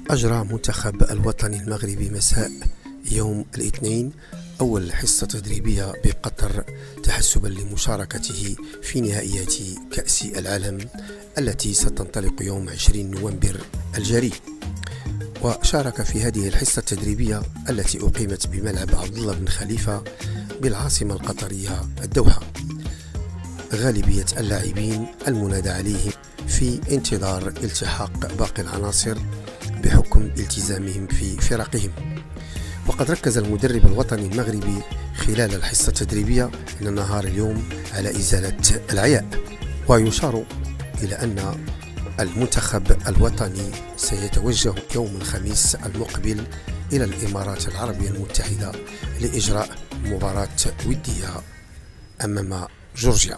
أجرى منتخب الوطني المغربي مساء يوم الاثنين أول حصة تدريبية بقطر تحسبا لمشاركته في نهائيات كأس العالم التي ستنطلق يوم 20 نوفمبر الجاري. وشارك في هذه الحصة التدريبية التي أقيمت بملعب عبد الله بن خليفة بالعاصمة القطرية الدوحة غالبية اللاعبين المنادى عليهم في انتظار التحاق باقي العناصر بحكم التزامهم في فرقهم. وقد ركز المدرب الوطني المغربي خلال الحصة التدريبية من نهار اليوم على إزالة العياء، ويشار إلى أن المنتخب الوطني سيتوجه يوم الخميس المقبل إلى الإمارات العربية المتحدة لإجراء مباراة ودية أمام جورجيا.